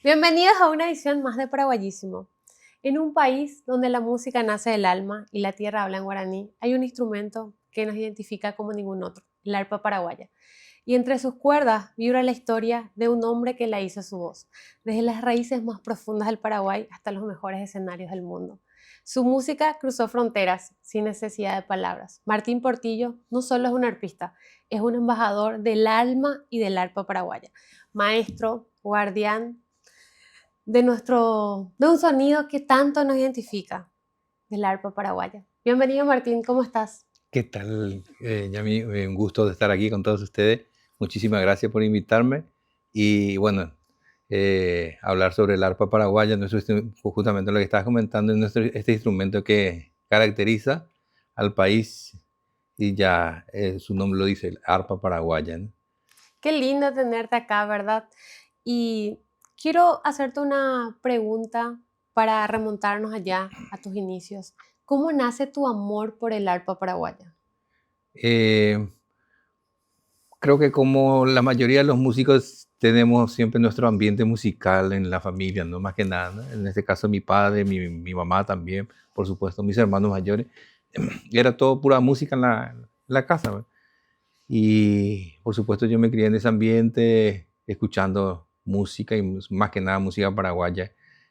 Bienvenidos a una edición más de Paraguayísimo. En un país donde la música nace del alma y la tierra habla en guaraní, hay un instrumento que nos identifica como ningún otro, el arpa paraguaya. Y entre sus cuerdas vibra la historia de un hombre que la hizo su voz, desde las raíces más profundas del Paraguay hasta los mejores escenarios del mundo. Su música cruzó fronteras sin necesidad de palabras. Martín Portillo no solo es un arpista, es un embajador del alma y del arpa paraguaya. Maestro, guardián de un sonido que tanto nos identifica, del arpa paraguaya. Bienvenido Martín, ¿cómo estás? ¿Qué tal, Yami? Un gusto de estar aquí con todos ustedes. Muchísimas gracias por invitarme. Y bueno, hablar sobre el arpa paraguaya, justamente lo que estabas comentando, es este instrumento que caracteriza al país y ya su nombre lo dice, el arpa paraguaya, ¿no? Qué lindo tenerte acá, ¿verdad? Y quiero hacerte una pregunta para remontarnos allá a tus inicios. ¿Cómo nace tu amor por el arpa paraguaya? Eh, Creo que como la mayoría de los músicos tenemos siempre nuestro ambiente musical en la familia, ¿no? Más que nada, ¿no? En este caso mi padre, mi mamá también, por supuesto, mis hermanos mayores. Era todo pura música en la casa, ¿verdad? Y por supuesto yo me crié en ese ambiente escuchando música y más que nada música paraguaya.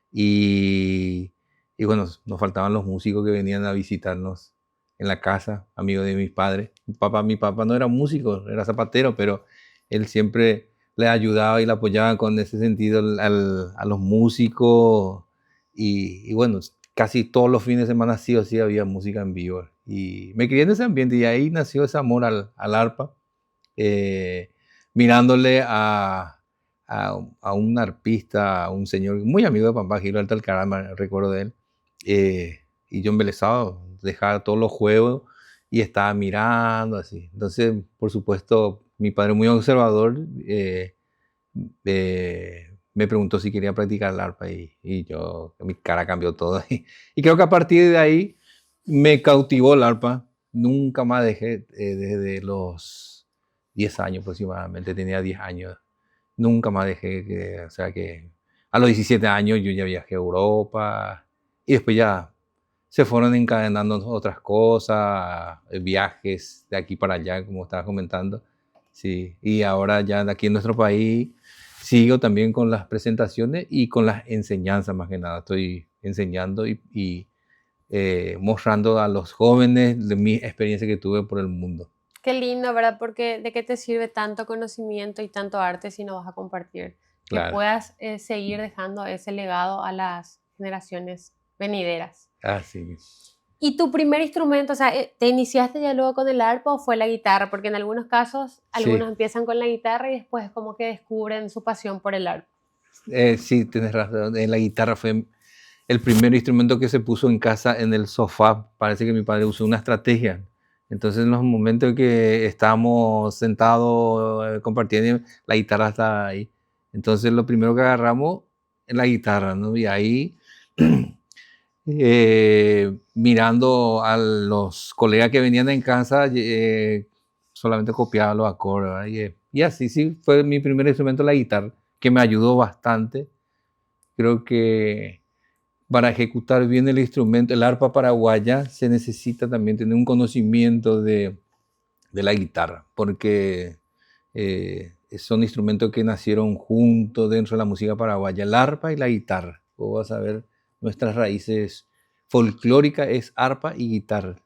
Y, y bueno, nos faltaban los músicos que venían a visitarnos en la casa, amigos de mis padres. Mi papá no era músico, era zapatero, pero él siempre le ayudaba y le apoyaba con ese sentido a los músicos. Y bueno, casi todos los fines de semana sí o sí había música en vivo. Y me crié en ese ambiente y ahí nació ese amor al arpa, eh, mirándole a un arpista, a un señor muy amigo de Pampa, Giro Alta Alcaraz, me recuerdo de él. Y yo embelesado, dejaba todos los juegos y estaba mirando así. Entonces, por supuesto, mi padre muy observador, me preguntó si quería practicar el arpa y yo, mi cara cambió todo. Y creo que a partir de ahí me cautivó el arpa. Nunca más dejé, desde los 10 años aproximadamente, tenía 10 años. Nunca más dejé, o sea que a los 17 años yo ya viajé a Europa y después ya se fueron encadenando otras cosas, viajes de aquí para allá, como estaba comentando. Sí, y ahora ya aquí en nuestro país sigo también con las presentaciones y con las enseñanzas más que nada. Estoy enseñando y mostrando a los jóvenes de mi experiencia que tuve por el mundo. Qué lindo, ¿verdad? Porque ¿de qué te sirve tanto conocimiento y tanto arte si no vas a compartir? Que Claro, puedas seguir dejando ese legado a las generaciones venideras. así mismo. ¿Y tu primer instrumento, o sea, te iniciaste ya luego con el arpa o fue la guitarra? Porque en algunos casos, algunos Sí, empiezan con la guitarra y después como que descubren su pasión por el arpa. sí, tienes razón. La guitarra fue el primer instrumento que se puso en casa en el sofá. Parece que mi padre usó una estrategia. Entonces, en los momentos que estábamos sentados compartiendo, la guitarra estaba ahí. Entonces, lo primero que agarramos es la guitarra, ¿no? Y ahí, mirando a los colegas que venían en casa, solamente copiaba los acordes, ¿verdad? Y así sí fue mi primer instrumento, la guitarra, que me ayudó bastante. Creo que para ejecutar bien el instrumento, el arpa paraguaya, se necesita también tener un conocimiento de la guitarra, porque son instrumentos que nacieron juntos dentro de la música paraguaya, el arpa y la guitarra. Vos vas a ver, nuestras raíces folclóricas es arpa y guitarra,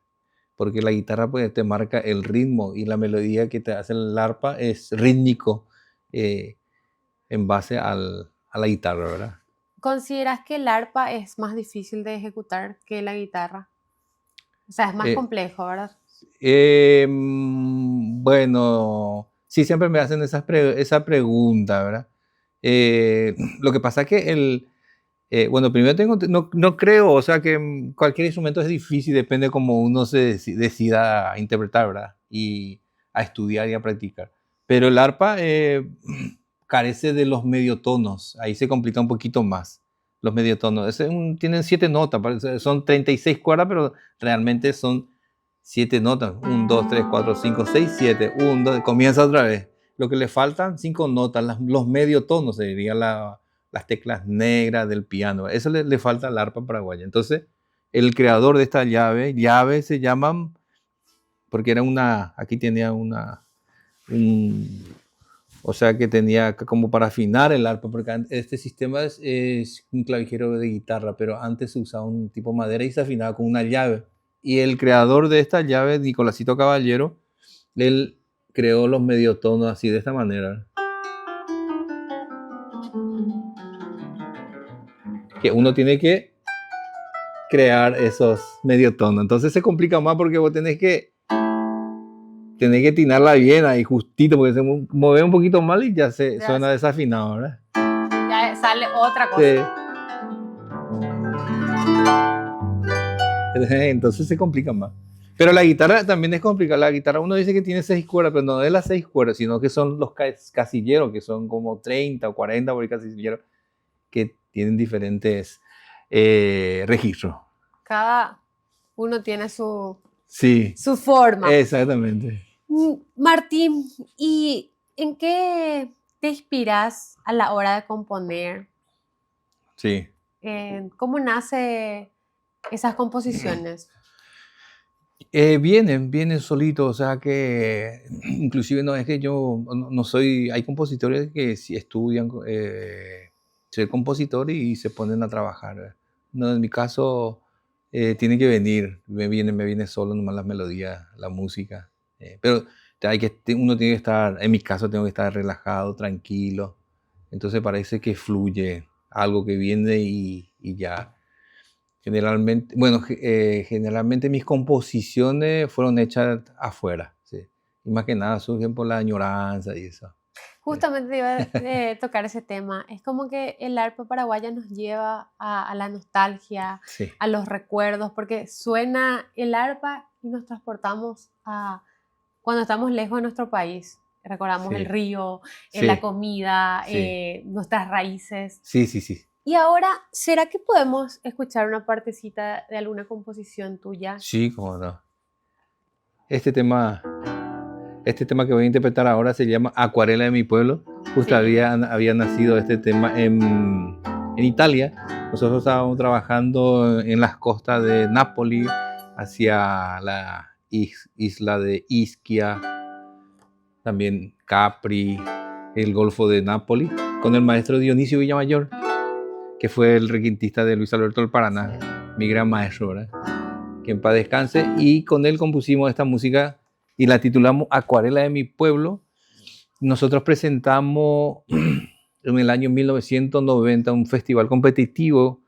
porque la guitarra pues, te marca el ritmo y la melodía que te hace el arpa es rítmico, eh, en base a la guitarra, ¿verdad? ¿Consideras que el arpa es más difícil de ejecutar que la guitarra? O sea, es más Eh, complejo, ¿verdad? Bueno, sí, siempre me hacen esa pregunta, ¿verdad? Lo que pasa es que bueno, primero no creo, o sea que cualquier instrumento es difícil, depende cómo uno decida a interpretar, ¿verdad? Y a estudiar y a practicar. Pero el arpa carece de los mediotonos, ahí se complica un poquito más los mediotonos. Tienen 7 notas, son 36 cuerdas, pero realmente son 7 notas. 1, 2, 3, 4, 5, 6, 7. 1, 2, comienza otra vez. Lo que le faltan 5 notas, los mediotonos sería la las teclas negras del piano. Eso le falta al arpa paraguaya. Entonces, el creador de esta llave se llaman, porque era aquí tenía o sea que tenía como para afinar el arpa, porque este sistema es un clavijero de guitarra, pero antes se usaba un tipo de madera y se afinaba con una llave. Y el creador de esta llave, Nicolásito Caballero, él creó los mediotonos así de esta manera. Que uno tiene que crear esos mediotonos. Entonces se complica más porque vos tenés que atinarla bien ahí justito, porque se mueve un poquito mal y ya suena desafinado, ¿verdad? Ya sale otra cosa. Sí. Entonces se complica más. Pero la guitarra también es complicada. La guitarra uno dice que tiene 6 cuerdas, pero no es las 6 cuerdas, sino que son los casilleros, que son como 30 o 40 por el casillero, que tienen diferentes registros. Cada uno tiene su forma. Exactamente. Martín, ¿y en qué te inspiras a la hora de componer? Sí. ¿Cómo nace esas composiciones? Vienen solitos, o sea que inclusive no es que yo no soy, hay compositores que sí estudian ser compositor y se ponen a trabajar. No, en mi caso tiene que venir, me viene solo nomás las melodías, la música, pero uno tiene que estar, en mi caso tengo que estar relajado, tranquilo, entonces parece que fluye algo que viene y ya. Generalmente mis composiciones fueron hechas afuera, ¿sí? Y más que nada surgen por la añoranza y eso. Justamente te iba a tocar ese tema. Es como que el arpa paraguaya nos lleva a la nostalgia, sí, a los recuerdos, porque suena el arpa y nos transportamos a cuando estamos lejos de nuestro país. Recordamos el río, la comida, nuestras raíces. Sí, sí, sí. Y ahora, ¿será que podemos escuchar una partecita de alguna composición tuya? Sí, cómo no. Este tema que voy a interpretar ahora se llama Acuarela de mi pueblo. Justo había nacido este tema en Italia. Nosotros estábamos trabajando en las costas de Nápoli, hacia la isla de Ischia, también Capri, el Golfo de Nápoli, con el maestro Dionisio Villamayor, que fue el requintista de Luis Alberto del Paraná, mi gran maestro, ¿verdad? Que en paz descanse, y con él compusimos esta música y la titulamos Acuarela de mi pueblo. Nosotros presentamos en el año 1990 un festival competitivo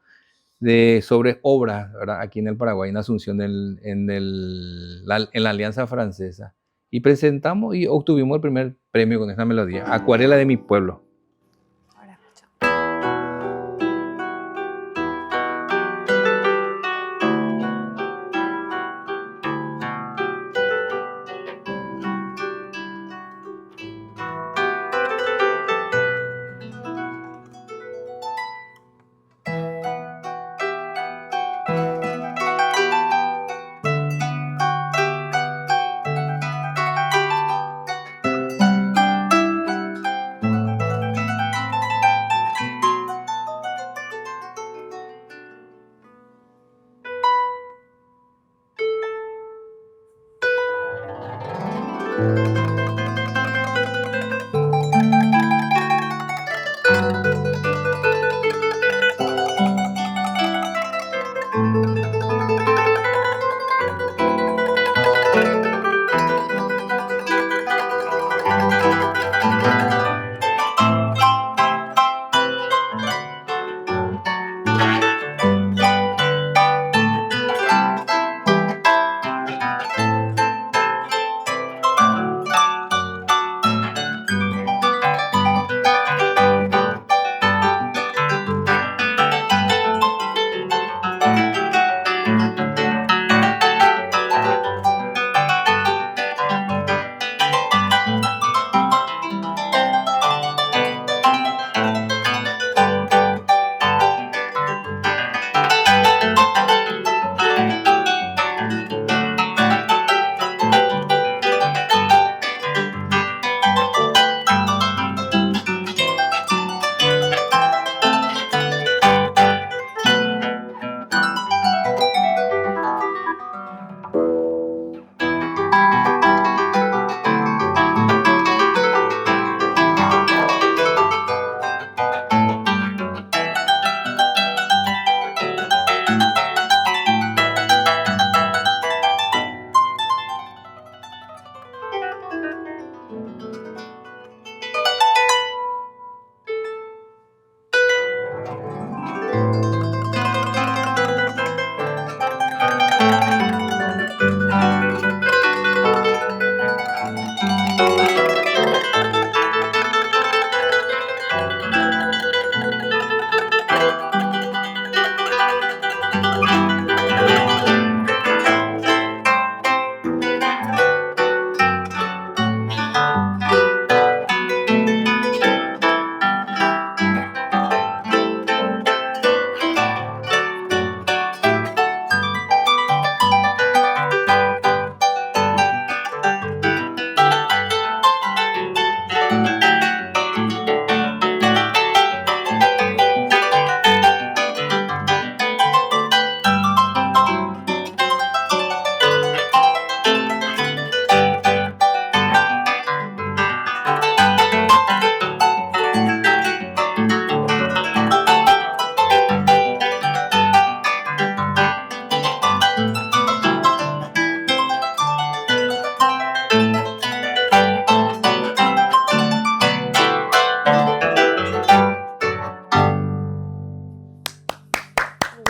sobre obras, ¿verdad? Aquí en el Paraguay, en Asunción, en la Alianza Francesa, y presentamos y obtuvimos el primer premio con esta melodía, Acuarela de mi pueblo.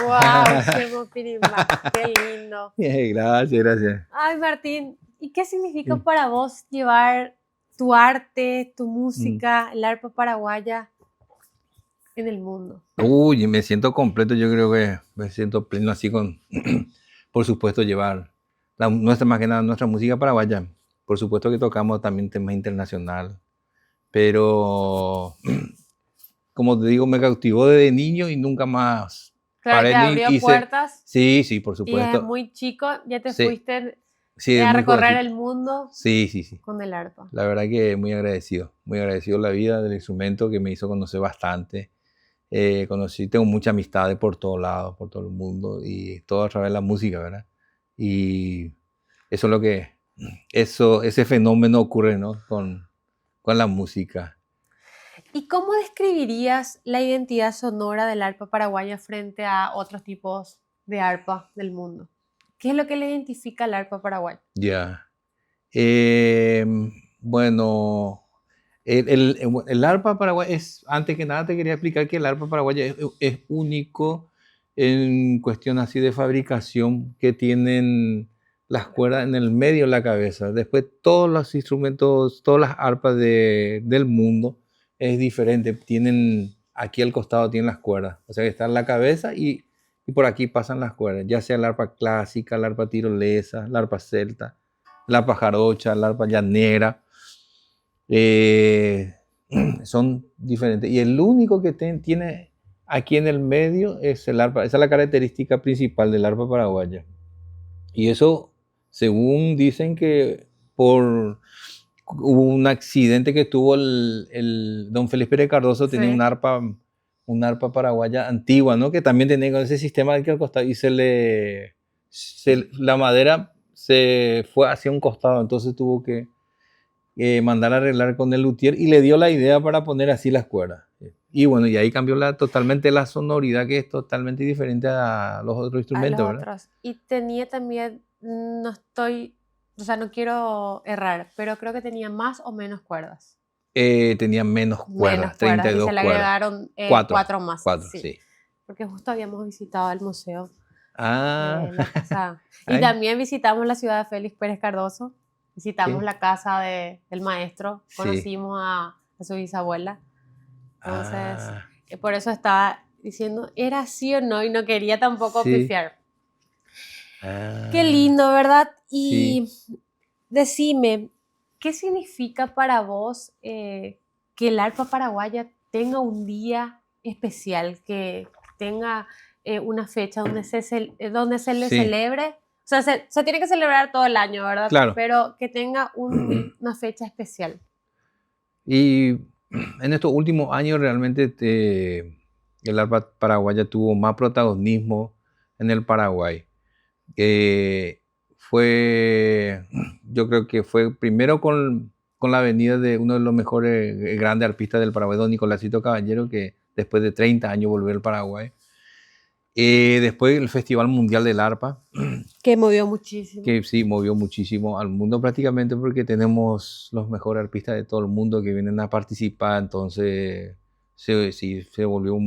¡Guau! Chemo Pirimba, qué lindo. Gracias, gracias. Ay, Martín, ¿y qué significa para vos llevar tu arte, tu música, el arpa paraguaya en el mundo? Uy, me siento completo, yo creo que me siento pleno así con, por supuesto, llevar más que nada nuestra música paraguaya. Por supuesto que tocamos también temas internacional, pero como te digo, me cautivó desde niño y nunca más Claro, paré te ni abrió hice. puertas Sí, sí, por y desde supuesto. muy chico ya te Sí, fuiste sí, de a muy recorrer jovencito. el mundo Sí, sí, sí. con el arpa. La verdad que muy agradecido la vida del instrumento que me hizo conocer bastante. Tengo muchas amistades por todos lados, por todo el mundo y todo a través de la música, ¿verdad? Y eso es lo que, ese fenómeno ocurre, ¿no? Con la música. ¿Y cómo describirías la identidad sonora del arpa paraguaya frente a otros tipos de arpa del mundo? ¿Qué es lo que le identifica al arpa paraguaya? Ya. Bueno, el arpa paraguaya es, antes que nada te quería explicar que el arpa paraguaya es único en cuestión así de fabricación, que tienen las cuerdas en el medio de la cabeza. Después todos los instrumentos, todas las arpas del mundo es diferente. Tienen aquí al costado tienen las cuerdas, o sea que está en la cabeza y por aquí pasan las cuerdas, ya sea la arpa clásica, la arpa tirolesa, la arpa celta, la arpa jarocha, la arpa llanera. eh, Son diferentes. Y el único que tiene aquí en el medio es el arpa. Esa es la característica principal del arpa paraguaya. Y eso, según dicen que hubo un accidente que tuvo el don Felipe Pérez Cardoso, tenía Sí. un arpa paraguaya antigua, ¿no? Que también tenía con ese sistema de que al costado y la madera se fue hacia un costado, entonces tuvo que mandar a arreglar con el luthier y le dio la idea para poner así las cuerdas. Y bueno, y ahí cambió totalmente la sonoridad, que es totalmente diferente a los otros A los instrumentos, ¿verdad? otros. Y tenía también, no estoy, o sea, no quiero errar, pero creo que tenía más o menos cuerdas. Tenía menos Menos cuerdas, cuerdas. Y 32 se le cuerdas. agregaron Cuatro. 4 más. Cuatro, Sí. sí. Porque justo habíamos visitado el museo Ah, de la casa. Y ay, también visitamos la ciudad de Félix Pérez Cardoso. Visitamos sí, la casa del maestro. sí. Conocimos a su bisabuela. Entonces, Ah, por eso estaba diciendo, ¿era sí o no? Y no quería tampoco sí. pifiar. Qué Ah, lindo, ¿verdad? sí. Y decime, ¿qué significa para vos que el arpa paraguaya tenga un día especial, que tenga una fecha donde donde se le Sí, celebre? O sea, se tiene que celebrar todo el año, ¿verdad? claro. Pero que tenga una fecha especial. Y en estos últimos años realmente el arpa paraguaya tuvo más protagonismo en el Paraguay. Yo creo que fue primero con la venida de uno de los mejores grandes arpistas del Paraguay, don Nicolásito Caballero, que después de 30 años volvió al Paraguay. Después el Festival Mundial del Arpa, Que movió muchísimo. que sí movió muchísimo al mundo prácticamente porque tenemos los mejores arpistas de todo el mundo que vienen a participar, entonces se volvió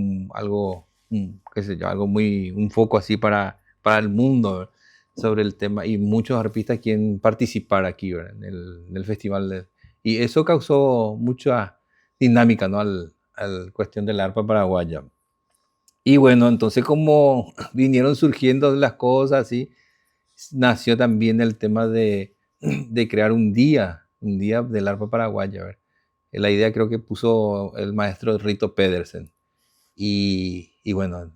qué sé yo, un foco así para el mundo sobre el tema y muchos artistas quieren participar aquí, ¿verdad? En el festival y eso causó mucha dinámica, ¿no? al cuestión del arpa paraguaya. Y bueno, entonces como vinieron surgiendo las cosas así, nació también el tema de crear un día del arpa paraguaya. ¿Verdad? La idea creo que puso el maestro Rito Pedersen. Y bueno,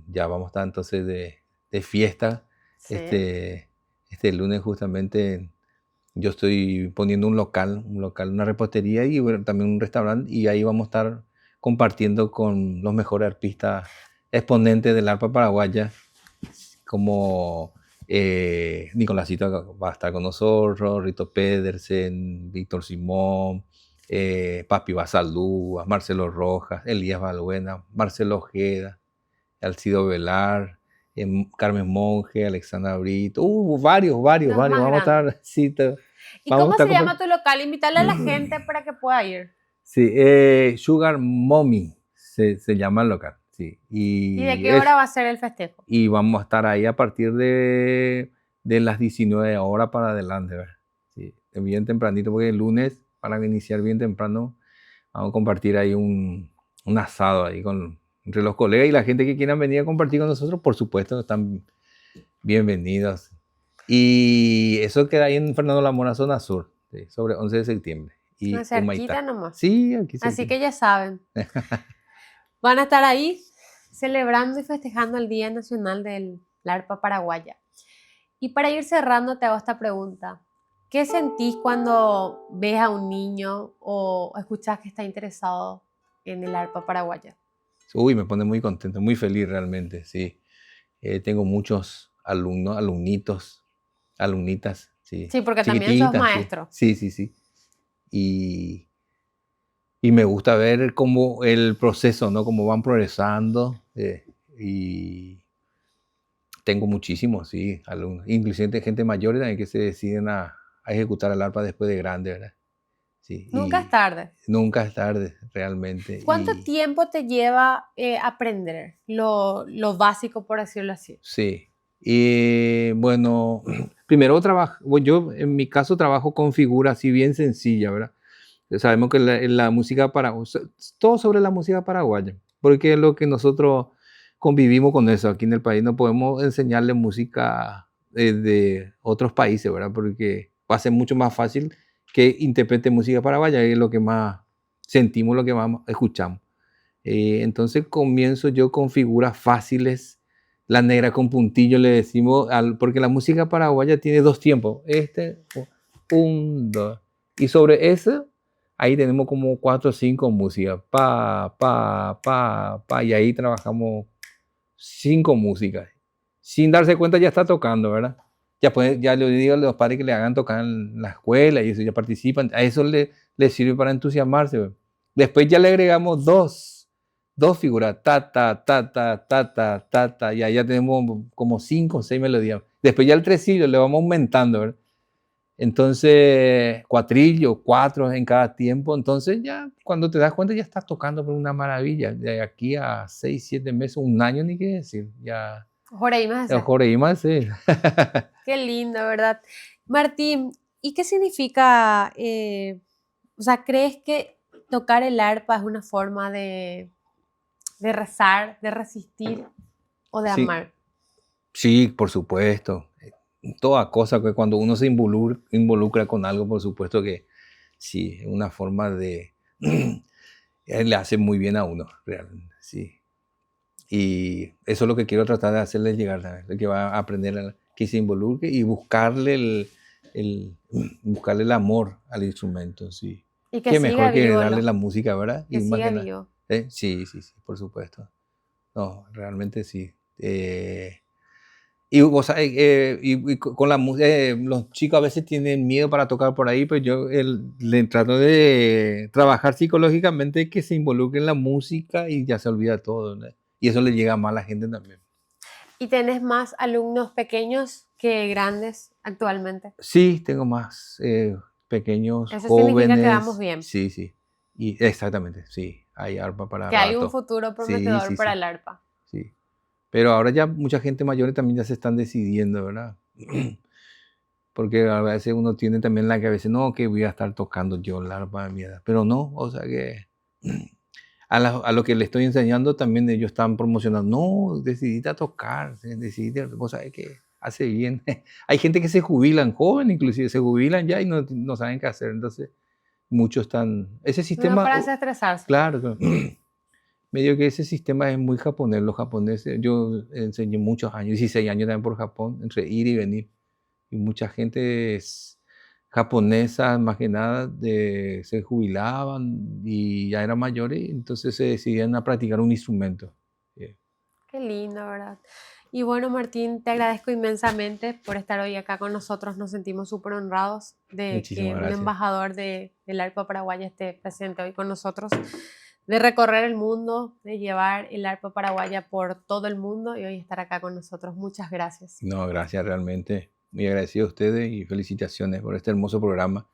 ya vamos a estar entonces de fiesta. Sí. Este lunes justamente yo estoy poniendo un local, una repostería y bueno, también un restaurante y ahí vamos a estar compartiendo con los mejores arpistas exponentes del arpa paraguaya como Nicolásito va a estar con nosotros, Rito Pedersen, Víctor Simón, Papi Basalúa, Marcelo Rojas, Elías Balbuena, Marcelo Ojeda, Alcido Velar, Carmen Monge, Alexandra Brito, varios. Los Vamos más a grandes. estar, sí, ¿Y vamos a cómo estar se llama tu local? Invitarle a la gente para que pueda ir. Sí, Sugar Mommy se llama el local. Sí. ¿Y de qué hora va a ser el festejo? Y vamos a estar ahí a partir de las 19 horas para adelante, ¿verdad? Sí, bien tempranito, porque el lunes, para iniciar bien temprano, vamos a compartir ahí un asado ahí entre los colegas y la gente que quieran venir a compartir con nosotros, por supuesto, están bienvenidos. Y eso queda ahí en Fernando Lamora, zona sur, sí, sobre 11 de septiembre. Y Cerquita Humaitá. nomás. Sí, aquí Así cerquita. que ya saben, van a estar ahí celebrando y festejando el Día Nacional del Arpa Paraguaya. Y para ir cerrando, te hago esta pregunta. ¿Qué sentís cuando ves a un niño o escuchás que está interesado en el arpa paraguaya? Uy, me pone muy contento, muy feliz realmente, sí. Tengo muchos alumnos, alumnitas, sí, Sí, porque también sos chiquititas, sí, maestro. sí, sí, sí. Y, y me gusta ver cómo el proceso, ¿no? Cómo van progresando. Y tengo muchísimos, sí, alumnos, inclusive gente mayor también que se deciden a ejecutar el arpa después de grande, ¿verdad? Sí, Nunca es y tarde. nunca es tarde, realmente. ¿Cuánto tiempo te lleva aprender lo básico, por decirlo así? Sí. Y bueno, primero trabajo, yo en mi caso trabajo con figuras así bien sencillas, ¿verdad? Sabemos que la música todo sobre la música paraguaya, porque es lo que nosotros convivimos con eso aquí en el país. No podemos enseñarle música de otros países, ¿verdad? Porque va a ser mucho más fácil que interprete música paraguaya, que es lo que más sentimos, lo que más escuchamos. Entonces comienzo yo con figuras fáciles, la negra con puntillo le decimos, porque la música paraguaya tiene dos tiempos, un, dos, y sobre eso, ahí tenemos como 4 o 5 músicas, y ahí trabajamos 5 músicas. Sin darse cuenta ya está tocando, ¿verdad? Ya le digo a los padres que le hagan tocar en la escuela y eso, ya participan, a eso le sirve para entusiasmarse, ¿verdad? Después ya le agregamos dos figuras, ta, y ahí ya tenemos como 5 o 6 melodías. Después ya el tresillo le vamos aumentando, ¿verdad? Entonces, cuatrillo, 4 en cada tiempo. Entonces ya cuando te das cuenta ya estás tocando por una maravilla. De aquí a 6, 7 meses, un año ni qué decir. Ya, Jorge más el Jorge más, sí. Qué lindo, ¿verdad? Martín, ¿y qué significa, o sea, crees que tocar el arpa es una forma de rezar, de resistir o de Sí, amar? sí, por supuesto. Toda cosa que cuando uno se involucra con algo, por supuesto que sí, es una forma de... le hace muy bien a uno, realmente, sí. Y eso es lo que quiero tratar de hacerle llegar, ¿sabes? El que va a aprender que se involucre y buscarle el amor al instrumento, sí. Y que Qué mejor siga que vivo, darle la música, ¿verdad? que Y más siga que nada. vivo. Sí, sí, sí, por supuesto. No, realmente sí. Y vos sabés, y con la música, los chicos a veces tienen miedo para tocar por ahí, pero yo le trato de trabajar psicológicamente que se involucre en la música y ya se olvida todo, ¿no? Y eso le llega más a la gente también. ¿Y tenés más alumnos pequeños que grandes actualmente? Sí, tengo más pequeños, Eso significa que vamos jóvenes, bien, sí, sí. Y exactamente, sí, hay arpa para que hay un rato. futuro Sí, prometedor sí, para sí, el arpa. sí. Pero ahora ya mucha gente mayor también ya se están decidiendo, ¿verdad? Porque a veces uno tiene también la cabeza, no, que voy a estar tocando yo la arpa de mi edad. Pero no, o sea que a lo que le estoy enseñando también ellos están promocionando, no, decidite a tocar, decidite, vos sabés que hace bien. Hay gente que se jubilan, joven inclusive, se jubilan ya y no saben qué hacer. Entonces, muchos están, ese No sistema, para desestresarse. claro, claro. Medio que ese sistema es muy japonés, los japoneses, yo enseñé muchos años, 16 años también por Japón, entre ir y venir. Y mucha gente japonesa, más que nada, se jubilaban y ya eran mayores, entonces se decidían a practicar un instrumento. Qué lindo, ¿verdad? Y bueno, Martín, te agradezco inmensamente por estar hoy acá con nosotros. Nos sentimos súper honrados de que Muchísimas un gracias. embajador del arpa paraguaya esté presente hoy con nosotros, de recorrer el mundo, de llevar el arpa paraguaya por todo el mundo y hoy estar acá con nosotros. Muchas gracias. No, gracias realmente. Muy agradecido a ustedes y felicitaciones por este hermoso programa.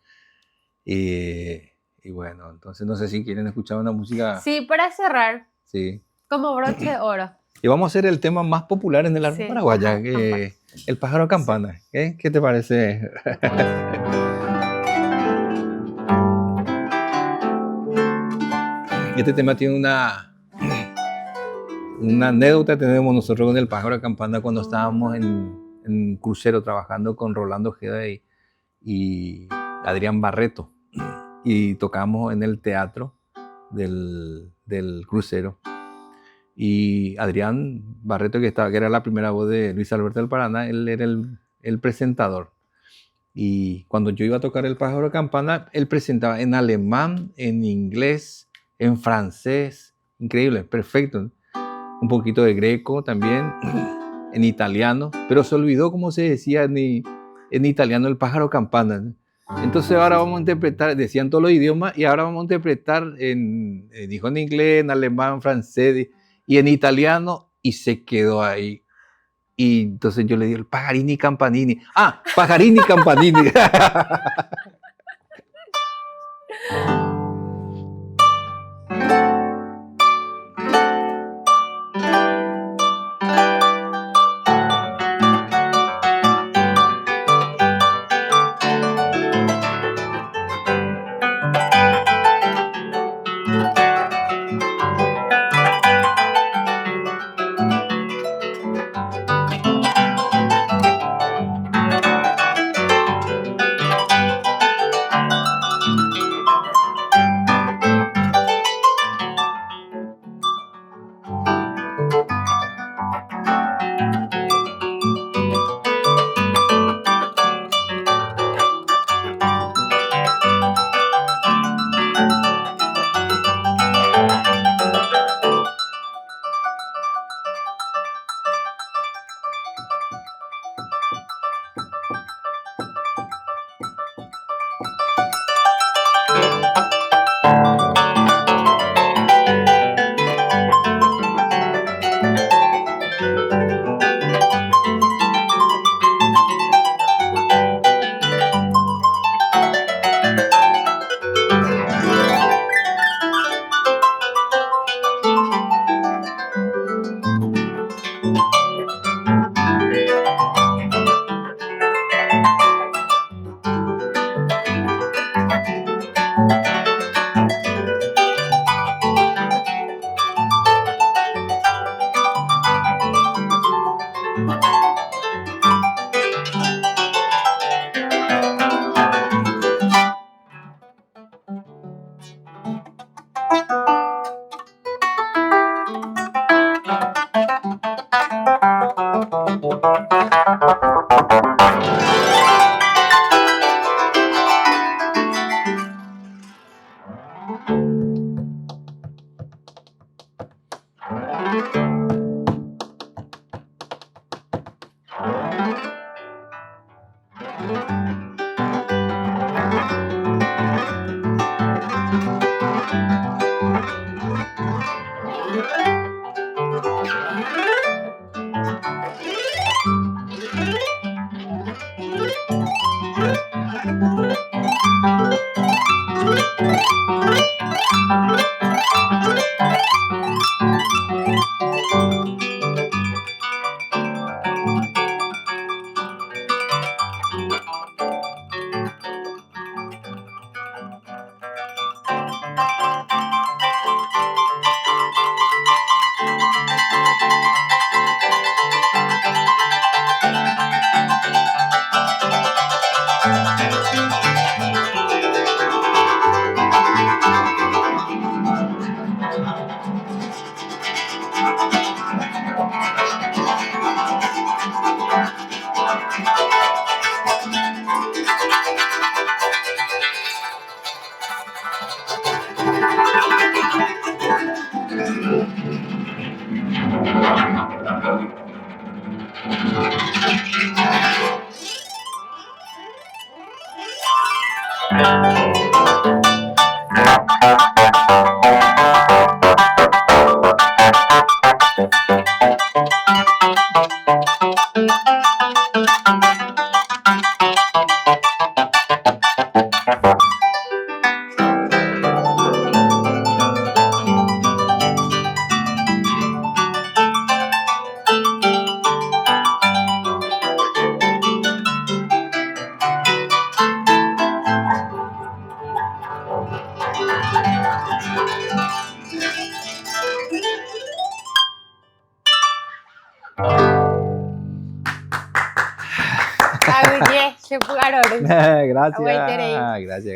Y bueno, entonces no sé si quieren escuchar una música. Sí, para cerrar, Sí. Como broche de oro. Y vamos a hacer el tema más popular en el arpa Sí, paraguaya, ajá, que el pájaro campana. ¿Qué te parece? Este tema tiene una anécdota tenemos nosotros con el pájaro campana cuando estábamos en un crucero trabajando con Rolando Ojeda y Adrián Barreto. Y tocamos en el teatro del crucero. Y Adrián Barreto, que era la primera voz de Luis Alberto del Paraná, él era el presentador. Y cuando yo iba a tocar el pájaro campana, él presentaba en alemán, en inglés, en francés. Increíble, perfecto. Un poquito de greco también, en italiano, pero se olvidó cómo se decía en italiano el pájaro campana. Entonces ahora vamos a interpretar, decían todos los idiomas, y ahora vamos a interpretar dijo en inglés, en alemán, francés y en italiano, y se quedó ahí. Y entonces yo le dije, el Pajarini Campanini. Ah, Pajarini Campanini.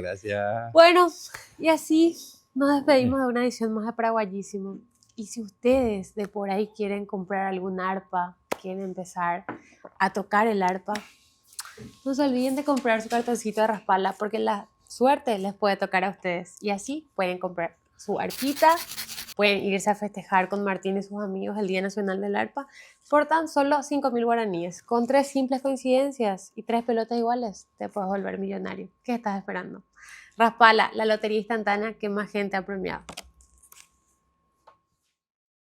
Gracias. Bueno, y así nos despedimos de una edición más de Paraguayísimo. Y si ustedes de por ahí quieren comprar algún arpa, quieren empezar a tocar el arpa, no se olviden de comprar su cartoncito de Raspala, porque la suerte les puede tocar a ustedes. Y así pueden comprar su arpita, pueden irse a festejar con Martín y sus amigos el Día Nacional del Arpa por tan solo 5.000 guaraníes. Con 3 simples coincidencias y 3 pelotas iguales, te puedes volver millonario. ¿Qué estás esperando? Raspala, la lotería instantánea que más gente ha premiado.